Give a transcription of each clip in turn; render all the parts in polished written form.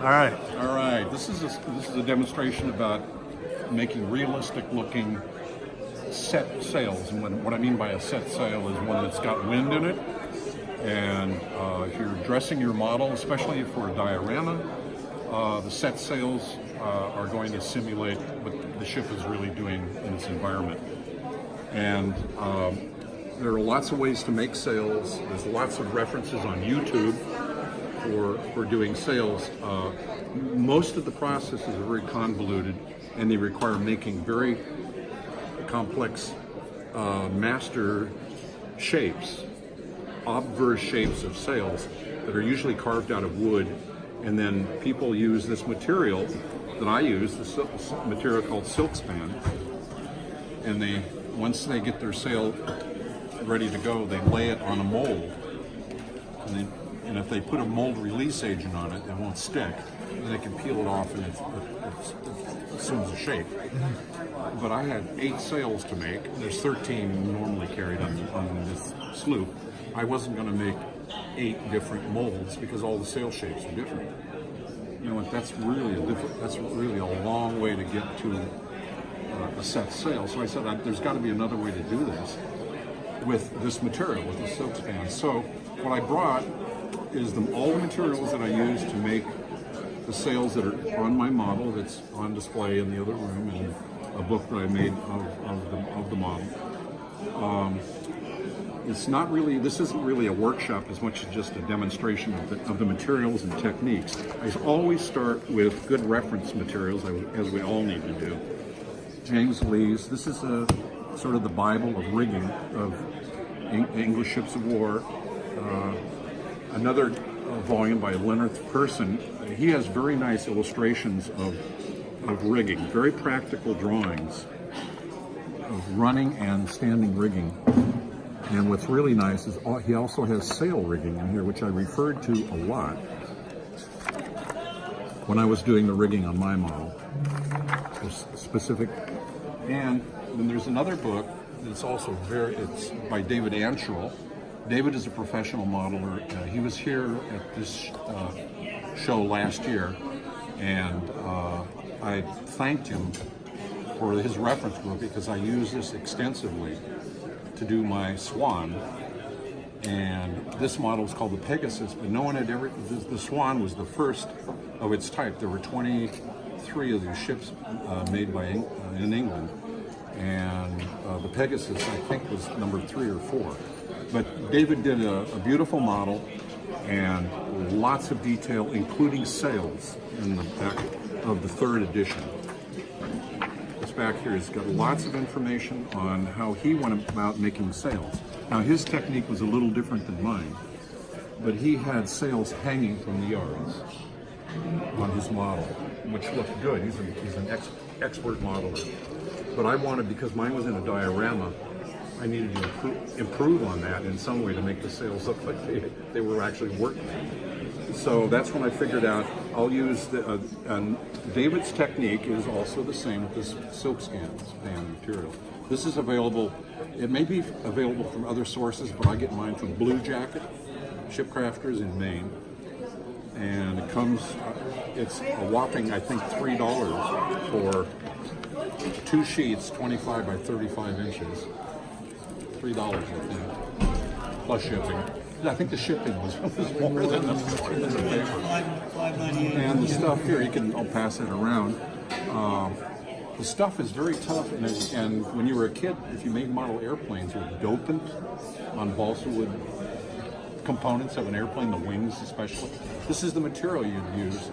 All right. All right. This is a demonstration about making realistic looking set sails. And what I mean by a set sail is one that's got wind in it. And if you're dressing your model, especially for a diorama, the set sails are going to simulate what the ship is really doing in its environment. And there are lots of ways to make sails. There's lots of references on YouTube for doing sails. Most of the processes are very convoluted, and they require making very complex master shapes, obverse shapes of sails that are usually carved out of wood, and then people use this material that I use, this material called silk span, and once they get their sail ready to go, they lay it on a mold, and if they put a mold release agent on it, it won't stick, and they can peel it off and it assumes a shape. But I had 8 sails to make. There's 13 normally carried on this sloop. I wasn't going to make 8 different molds because all the sail shapes are different. You know what? That's really a long way to get to a set sail. So I said, there's got to be another way to do this with this material, with the silk span. So what I brought is all the materials that I used to make the sails that are on my model that's on display in the other room, and a book that I made of the model. This isn't really a workshop as much as just a demonstration of the materials and techniques. I always start with good reference materials, as we all need to do. James Lee's, this is sort of the Bible of rigging of English ships of war. Another volume by Leonard Person. He has very nice illustrations of rigging, very practical drawings of running and standing rigging. And what's really nice is he also has sail rigging in here, which I referred to a lot when I was doing the rigging on my model. Specific. And then there's another book that's also it's by David Anshel. David is a professional modeler. He was here at this show last year, and I thanked him for his reference book because I use this extensively to do my Swan. And this model is called the Pegasus, but no one had ever, the Swan was the first of its type. There were 23 of these ships made in England, and the Pegasus, I think, was number 3 or 4. But David did a beautiful model and lots of detail, including sails in the back of the 3rd edition. This back here has got lots of information on how he went about making sails. Now, his technique was a little different than mine, but he had sails hanging from the yards on his model, which looked good. He's an expert modeler. But I wanted, because mine was in a diorama, I needed to improve on that in some way to make the sails look like they were actually working. So that's when I figured out I'll use David's technique is also the same with this silk span material. This is available, it may be available from other sources, but I get mine from Blue Jacket, Shipcrafters in Maine. And it comes, it's a whopping, I think, $3 for 2 sheets, 25 by 35 inches. $3, I think, plus shipping. I think the shipping was more than the paper. And the stuff here, I'll pass it around. The stuff is very tough, and when you were a kid, if you made model airplanes with dopant on balsa wood components of an airplane, the wings especially, this is the material you'd use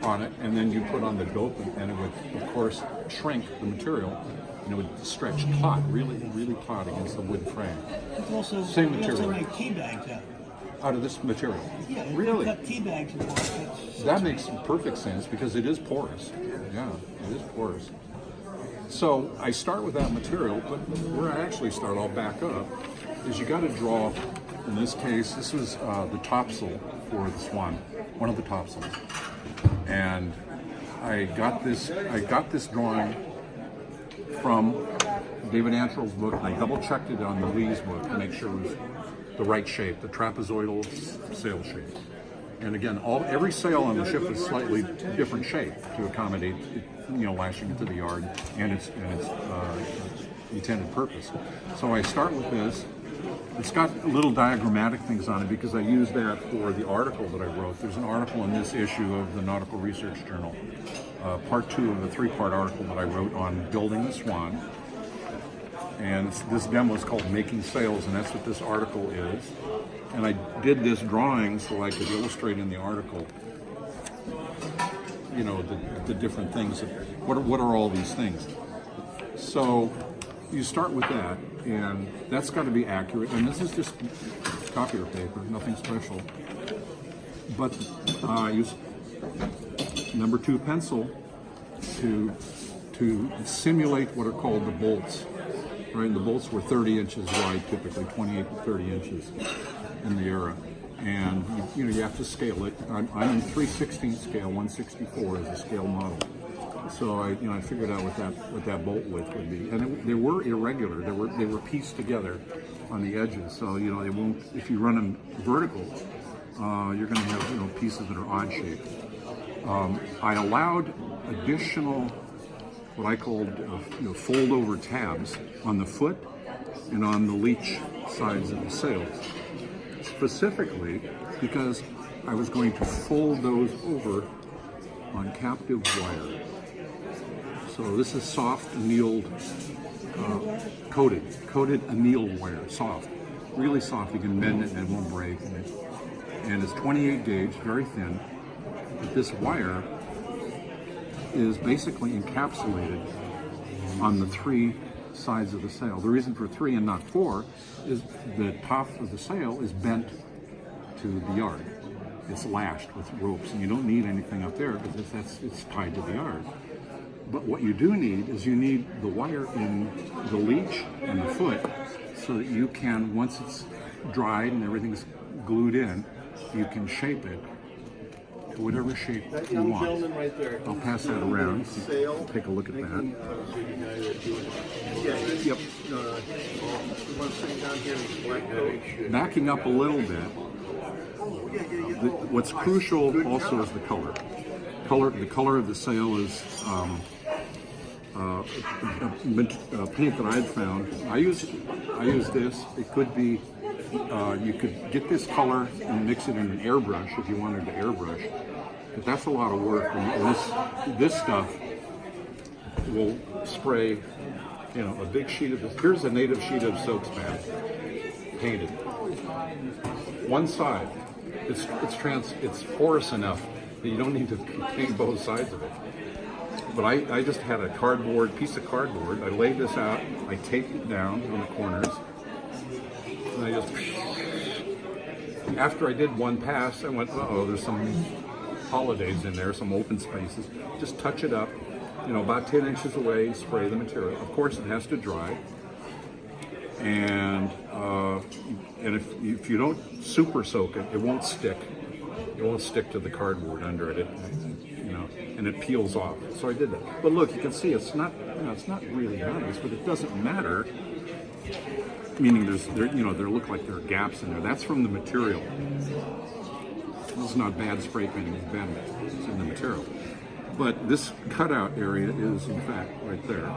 on it, and then you put on the dopant, and it would, of course, shrink the material, and it would stretch taut, really, really taut against the wood frame. It's also, same material. You also make tea bags out of this material. Yeah, really? Cut tea bags and all. That makes perfect sense because it is porous. Yeah, it is porous. So I start with that material, but where I actually start, I'll back up, is you got to draw. In this case, this was the topsail for the Swan, one of the topsails, and I got this drawing from David Anshel's book, and I double-checked it on Lee's book to make sure it was the right shape, the trapezoidal sail shape. And again, every sail on the ship is slightly different shape to accommodate, lashing it to the yard and its intended purpose. So I start with this. It's got little diagrammatic things on it because I use that for the article that I wrote. There's an article in this issue of the Nautical Research Journal, part 2 of a 3-part article that I wrote on building the Swan. And this demo is called Making Sails, and that's what this article is. And I did this drawing so I could illustrate in the article, the different things. What are all these things? So you start with that, and that's got to be accurate. And this is just copier paper, nothing special. But I use number 2 pencil to simulate what are called the bolts. Right, and the bolts were 30 inches wide, typically 28 to 30 inches in the era, and you have to scale it. I'm in 3/16 scale, 1/64 is a scale model. So I figured out what that bolt width would be, and they were irregular. They were pieced together on the edges, so they won't. If you run them vertical, you're going to have pieces that are odd shaped. I allowed additional what I called fold over tabs on the foot and on the leech sides of the sails, specifically because I was going to fold those over on captive wire. So this is soft annealed, coated annealed wire, soft, really soft. You can mend it and it won't break. And it's 28 gauge, very thin. But this wire is basically encapsulated on the 3 sides of the sail. The reason for 3 and not 4 is the top of the sail is bent to the yard. It's lashed with ropes, and you don't need anything up there because it's tied to the yard. But what you do need is you need the wire in the leech and the foot so that you can, once it's dried and everything's glued in, you can shape it to whatever shape you want. Right there. I'll pass that around. Take a look at that. Yep. Backing up a little bit, what's crucial also is the color. The color of the sail is a paint that I'd found. I use this. It could be you could get this color and mix it in an airbrush if you wanted to airbrush, but that's a lot of work. And this stuff will spray, a big sheet of this. Here's a native sheet of soap bath, painted. One side, it's porous enough that you don't need to paint both sides of it. But I just had a piece of cardboard. I laid this out. I taped it down on the corners. And I just, after I did one pass, I went, there's some holidays in there, some open spaces. Just touch it up, about 10 inches away, spray the material. Of course, it has to dry. And if you don't super soak it, it won't stick. It won't stick to the cardboard under it. And it peels off. So I did that. But look, you can see it's not really nice, but it doesn't matter. Meaning there look like there are gaps in there. That's from the material. This is not bad spray painting, it's in the material. But this cutout area is in fact right there.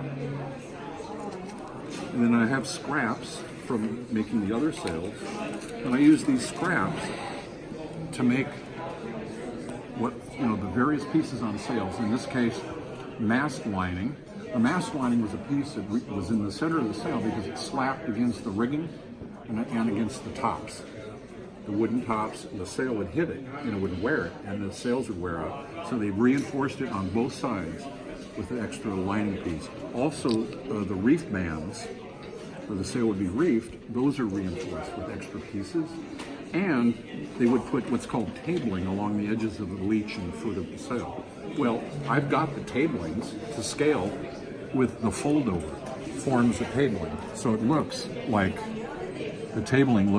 And then I have scraps from making the other sails. And I use these scraps to make the various pieces on sails. In this case, mast lining. The mast lining was a piece that was in the center of the sail because it slapped against the rigging and against the tops. The wooden tops, the sail would hit it and it would wear it, and the sails would wear out. So they reinforced it on both sides with an extra lining piece. Also, the reef bands, where the sail would be reefed, those are reinforced with extra pieces. And they would put what's called tabling along the edges of the leech and the foot of the sail. Well, I've got the tablings to scale with the fold-over forms of tabling. So it looks like the tabling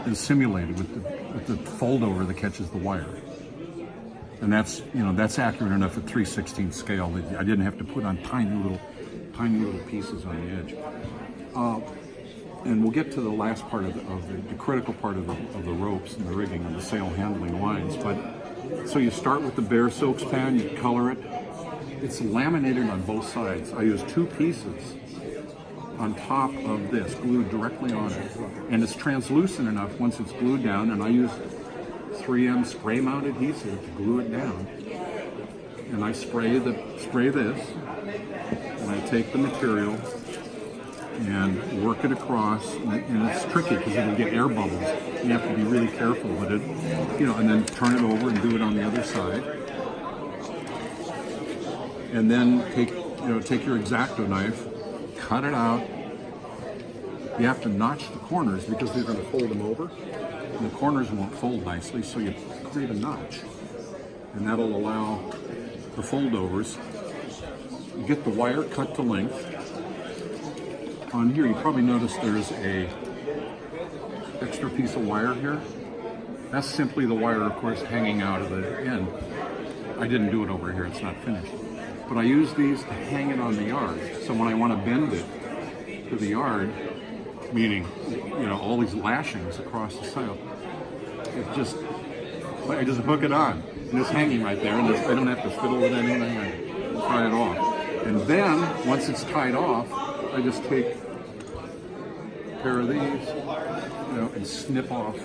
is simulated with the fold-over that catches the wire. And that's accurate enough at 3/16 scale that I didn't have to put on tiny little pieces on the edge. and we'll get to the last part of the critical part of the ropes and the rigging and the sail handling lines. But so you start with the bare silk span, you color it. It's laminated on both sides. I use 2 pieces on top of this, glued directly on it. And it's translucent enough once it's glued down, and I use 3M spray mount adhesive to glue it down. And I spray this, and I take the material and work it across, and it's tricky because it'll get air bubbles. You have to be really careful with it, and then turn it over and do it on the other side. And then take your X-Acto knife, cut it out. You have to notch the corners because they're going to fold them over. And the corners won't fold nicely, so you create a notch. And that'll allow the foldovers. You get the wire cut to length. On here, you probably noticed there's a extra piece of wire here. That's simply the wire, of course, hanging out of the end. I didn't do it over here, it's not finished. But I use these to hang it on the yard. So when I want to bend it to the yard, meaning, all these lashings across the sail, I just hook it on. And it's hanging right there, and I don't have to fiddle with anything. I tie it off. And then, once it's tied off, I just take a pair of these, and snip off.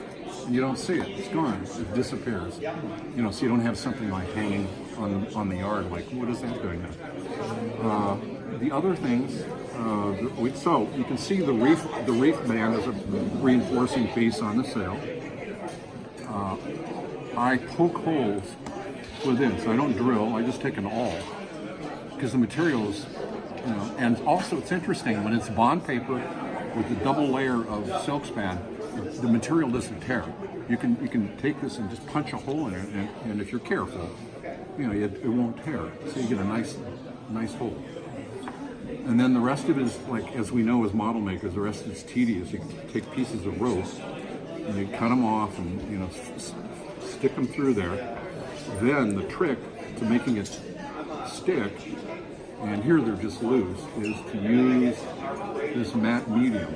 And you don't see it. It's gone. It disappears. So you don't have something like hanging on the yard. Like, what is that doing now? The other things, so you can see the reef band is a reinforcing piece on the sail. I poke holes with this. I don't drill. I just take an awl because the materials, and also it's interesting when it's bond paper with the double layer of silk span, the material doesn't tear. You can take this and just punch a hole in it, and if you're careful, it won't tear. So you get a nice hole. And then the rest of it is, like, as we know as model makers, the rest of it's tedious. You take pieces of rope and you cut them off and stick them through there. Then the trick to making it stick, and here they're just loose, is to use this matte medium.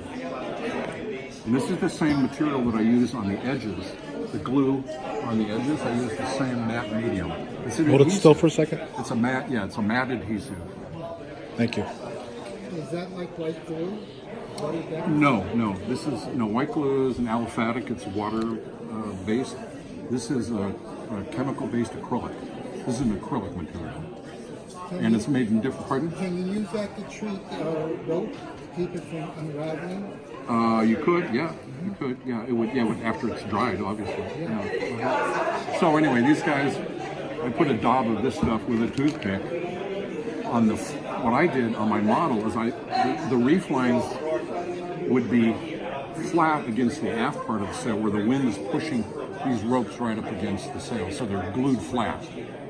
And this is the same material that I use on the edges. The glue on the edges, I use the same matte medium. Hold it still for a second. It's a matte, it's a matte adhesive. Thank you. Is that like white glue? No. This is white glue is an aliphatic. It's water based. This is a chemical-based acrylic. This is an acrylic material, and it's made in different. Pardon? Can you use that to treat rope to keep it from unraveling? You could, yeah. You could, yeah. It would, after it's dried, obviously. Yeah. So anyway, these guys, I put a daub of this stuff with a toothpick on the. What I did on my model is the reef lines would be flat against the aft part of the sail, where the wind is pushing these ropes right up against the sail, so they're glued flat.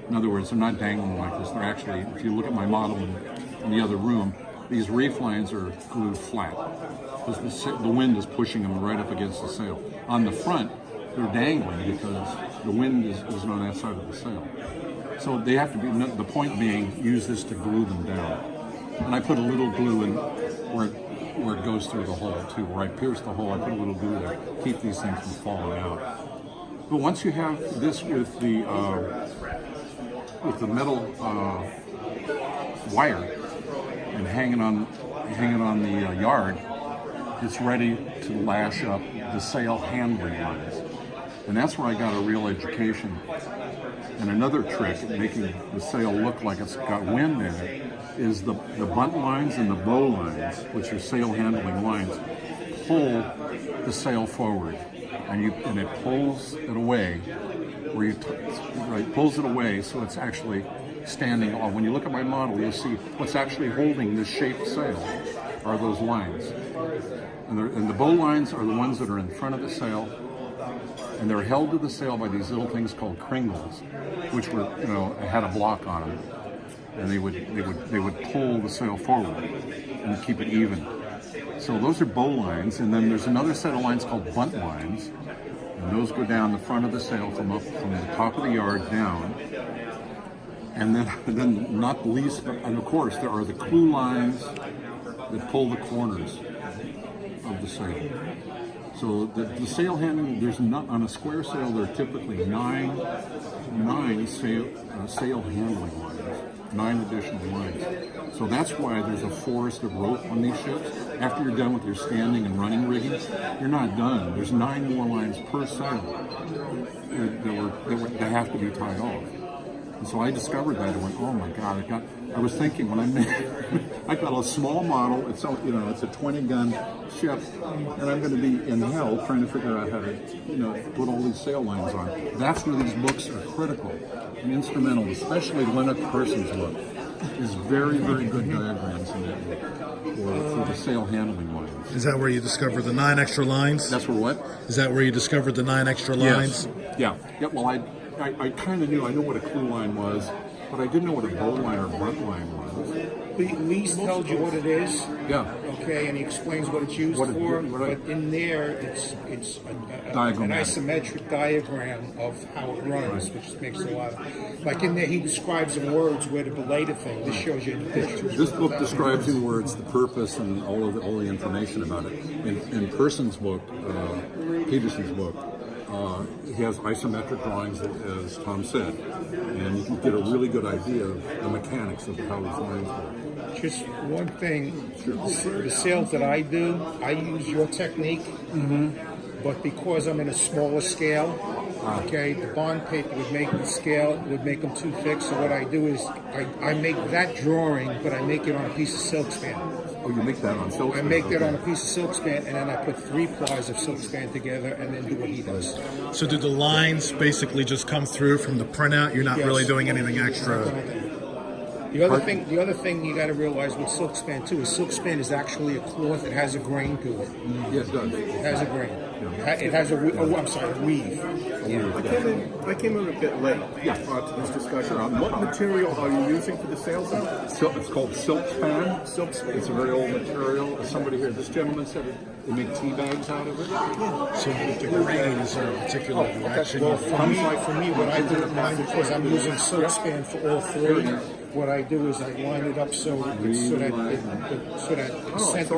In other words, they're not dangling like this. They're actually, if you look at my model in the other room, these reef lines are glued flat because the wind is pushing them right up against the sail. On the front, they're dangling because the wind is on that side of the sail. So they have to be, the point being, use this to glue them down. And I put a little glue in where it goes through the hole too. Where I pierce the hole, I put a little glue there, keep these things from falling out. But once you have this with the metal wire and hanging on the yard, it's ready to lash up the sail handling lines. And that's where I got a real education. And another trick at making the sail look like it's got wind in it is the bunt lines and the bow lines, which are sail handling lines, pull the sail forward, and it pulls it away, pulls it away so it's actually standing off. When you look at my model, you'll see what's actually holding this shaped sail are those lines, and the bow lines are the ones that are in front of the sail. And they're held to the sail by these little things called cringles, which were, had a block on them, and they would pull the sail forward and keep it even. So those are bow lines, and then there's another set of lines called bunt lines, and those go down the front of the sail from the top of the yard down. And then not the least, and of course there are the clue lines that pull the corners of the sail. So the sail handling, there's not on a square sail. There are typically nine sail handling lines, 9 additional lines. So that's why there's a forest of rope on these ships. After you're done with your standing and running rigging, you're not done. There's 9 more lines per sail that have to be tied off. And so I discovered that. I went, oh my God! I was thinking when I made, I got a small model. It's a 20-gun ship, and I'm going to be in hell trying to figure out how to put all these sail lines on. That's where these books are critical and instrumental, especially Leonard Carson's book. Is very, very good diagrams in that book for the sail handling lines. Is that where you discovered the 9 extra lines? That's where what? Is that where you discovered the 9 extra lines? Yes. Yeah. Well, I kind of knew. I knew what a clue line was, but I didn't know what a bow line or bunt line was. Lee's told you what it is. Yeah. Okay, and he explains what it's used for. Right. But in there, it's an isometric diagram of how it runs, which makes a lot of. Like in there, he describes in words where to belay the thing. This shows you in the pictures. This book describes in words the purpose and all the information about it. In Carson's book, Peterson's book, he has isometric drawings, as Tom said, and you can get a really good idea of the mechanics of how these lines work. Just one thing, the sails that I do, I use your technique, but because I'm in a smaller scale, okay, the bond paper would make the scale, would make them too thick, so what I do is I make that drawing, but I make it on a piece of silk span. Oh, you make that on silk span? I make that on a piece of silk span, and then I put 3 plies of silk span together, and then do what he does. So do the lines basically just come through from the printout? You're not really doing anything extra? The other thing you got to realize with silk span too is silk span is actually a cloth that has a grain to it. Yes, it does. It has a grain. It has a weave. I came in a bit late to this discussion. What material are you using for the sails now? It's called silk span. Silk span. It's a very old material. Somebody here, this gentleman said they make tea bags out of it. So the grains are a particular direction. Well, for me, what I do with mine, because I'm using silk span for all 3, what I do is I line it up so that the center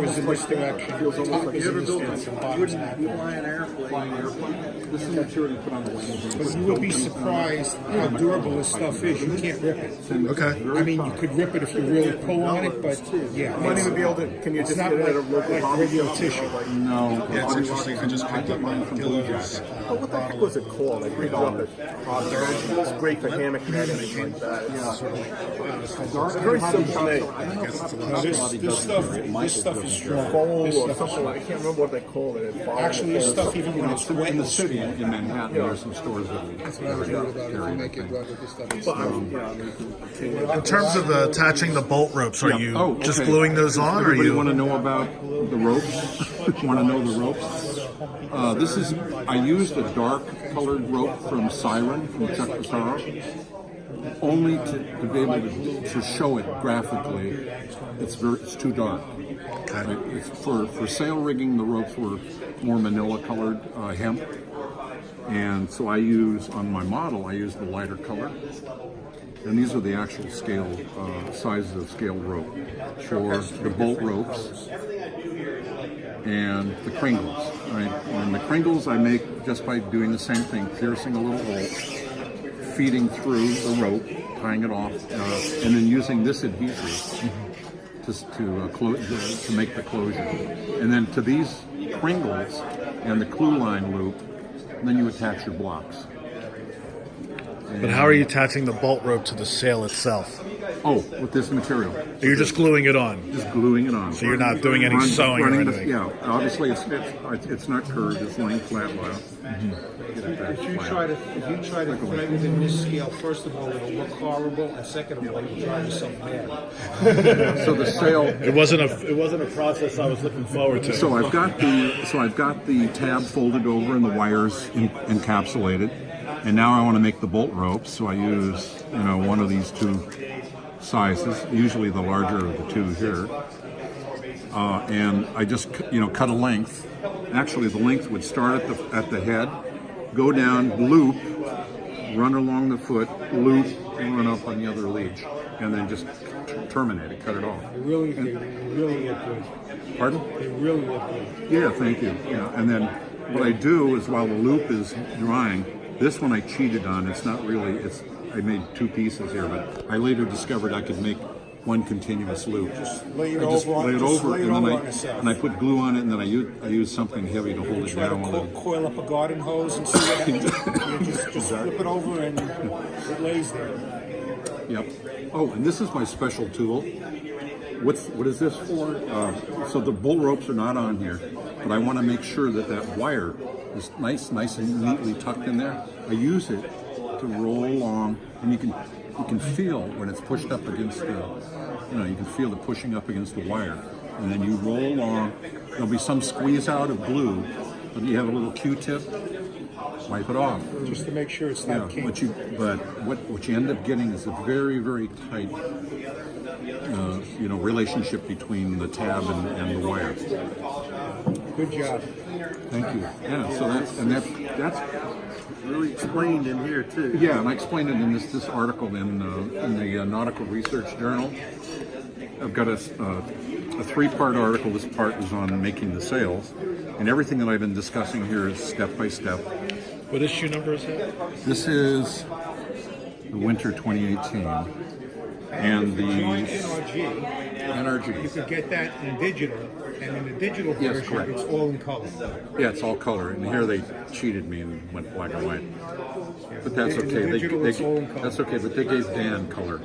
is in this direction, the top is in this direction, the bottom is in that direction. Flying airplane. This is material you put on the wings. But you will be surprised how durable this stuff is. You can't rip it. Okay. I mean, you could rip it if you really pull on it, but yeah. You might even be able to. Can you It's just not get it like, at a local like hobby radio shop? tissue. No. Yeah, it's interesting. I just picked up mine from Billowed. Oh, what the heck was it called? I picked up it. It's great for hammock netting and like that. It's very simple made. This stuff is strong. Foam This or stuff is something. I can't remember what they call it. Actually, this stuff, even when it's wet, In the is city, strong. in Manhattan, there are some stores that That's what I was worried about. If you make it rubber, this stuff is strong. In terms of attaching the bolt ropes, are you just okay. gluing those on, or Everybody you? want to know about the ropes? Want to know the ropes? I used a dark colored rope from Siren, from Chuck Pissarro, only to be able to show it graphically. It's too dark. Right? It's for sail rigging, the ropes were more manila colored hemp. And so on my model, I use the lighter color. And these are the actual scale sizes of scale rope for the bolt ropes and the cringles. Right? And the cringles I make just by doing the same thing, piercing a little hole, feeding through the rope, tying it off, and then using this adhesive to make the closure. And then to these cringles and the clue line loop, then you attach your blocks. But how are you attaching the bolt rope to the sail itself? Oh, with this material. You're just gluing it on. Just gluing it on. So you're not doing any sewing or anything. Yeah, obviously it's not curved. It's laying flat line. If you try to thread within this scale, first of all, it'll look horrible, and second of all, you'll drive yourself mad. So the sail. It wasn't a process I was looking forward to. So I've got the tab folded over and the wires encapsulated, and now I want to make the bolt ropes. So I use one of these 2 sizes, usually the larger of the 2 here, and I just cut a length. Actually, the length would start at the head, go down, loop, run along the foot, loop, run up on the other leech, and then just terminate it, cut it off. They really look good. Pardon? They really look good. Yeah, thank you. Yeah, and then what I do is while the loop is drying, this one I cheated on. It's not really. I made 2 pieces here, but I later discovered I could make one continuous loop. Just lay it I just over. lay it Just over, lay it and then over on yourself. I put glue on it, and then I use something heavy to hold it Try down. to coil up a garden hose and see what happens. You just flip it over and it lays there. Yep. Oh, and this is my special tool. What is this for? So the bull ropes are not on here, but I want to make sure that that wire is nice and neatly tucked in there. I use it to roll along, and you can feel when it's pushed up against the, you can feel it pushing up against the wire, and then you roll along. There'll be some squeeze out of glue, but you have a little Q-tip. Wipe it off. Just to make sure it's not kinky. But what you end up getting is a very, very tight, relationship between the tab and the wire. Good job. Thank you. Yeah. So that's Really explained in here too. yeah, and I explained it in this article in the Nautical Research Journal. I've got a 3-part article. This part is on making the sails, and everything that I've been discussing here is step by step. What issue number is that? This is the winter 2018, and the Join NRG. NRG. You could get that in digital, and in the digital Yes, version, correct. it's all in color. Yeah, it's all color, and here they cheated me and went black and white. But that's In the okay. digital, it's all in color. That's okay. But they gave Dan color.